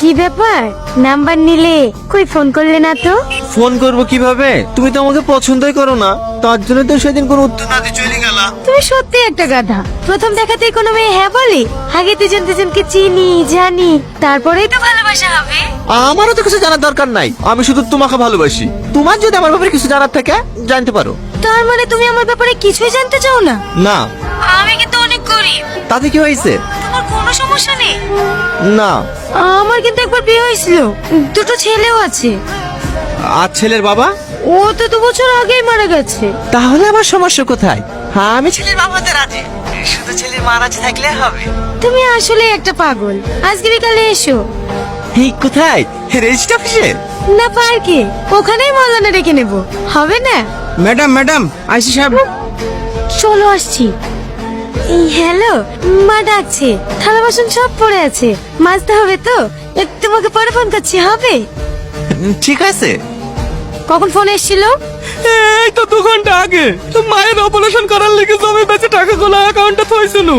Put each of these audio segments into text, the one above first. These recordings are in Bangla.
কি ব্যাপার, নাম্বার নিলে কই ফোন করলে না তো? ফোন করব কিভাবে? তুমি তো আমাকে পছন্দই করো না, তার জন্য তো সেদিন কোনো উত্তর না দিয়ে চলে গেলা। তুমি সত্যি একটা গাধা। প্রথম দেখাতেই কোনো মেয়ে হ্যাঁ বলে? আগে দুজন দুজনকে চিনি জানি, তারপরেই তো ভালোবাসা হবে। আমারও তো কিছু জানার দরকার নাই, আমি শুধু তোমাকে ভালোবাসি। তোমার যদি আমার ব্যাপারে কিছু জানার থাকে জানতে পারো। তার মানে তুমি আমার ব্যাপারে কিছুই জানতে চাও না? না। আমি কিন্তু অনেক গরিব। তাতে কি হয়েছে? তোমার কোনো সমস্যা নেই? না। আমার কিন্তু একবার বিয়ে হয়েছিল, দুটো ছেলেও আছে। আর ছেলের বাবা? ও তো 2 বছর আগেই মারা গেছে। তাহলে আমার সমস্যা কোথায়? হ্যাঁ, আমি ছেলের বাবাতে রাজি, শুধু ছেলের মা রাজি থাকলে হবে। তুমি আসলে একটা পাগল। আজকে বিকালে এসো। ঠিক কোথায়? রেজিস্ট্রি অফিসে? না, পার্কে। ওখানেই মলানা রেখে নেব, হবে না? ম্যাডাম আইসি সাহেব। চলো আসছি। হ্যালো, মা ডাকছে। থালা বাসন সব পড়ে আছে, মাজতে হবে তো। তোমাকে পরে ফোন করছি, হবে? ঠিক আছে। কখন ফোন এসেছিল? এই তো 2 ঘন্টা আগে। মায়ের অপারেশন করার লেগে জমি বেচে টাকাগুলো অ্যাকাউন্টে থইছিল।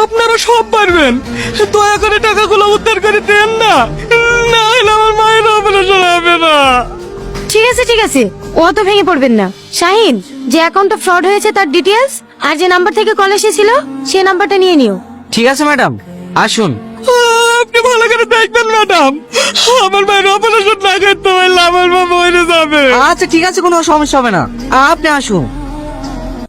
আপনারা সব পারবেন, দয়া করে টাকাগুলো উদ্ধার করে দেন না, না হলে আমার মায়ের অপারেশন হবে না। ঠিক আছে ঠিক আছে, অত ভেঙে পড়বেন না। শাহিন, যে অ্যাকাউন্টটা ফ্রড হয়েছে তার ডিটেলস আর যে নাম্বার থেকে কল এসেছিল সেই নাম্বারটা নিয়ে নিও। ঠিক আছে ম্যাডাম, আসুন। আপনি ভালো করে দেখবেন ম্যাডাম, আমার মায়ের অপারেশন না করতে হলে আমার মা মরে যাবে। আচ্ছা ঠিক আছে, কোনো সমস্যা হবে না, আপনি আসুন।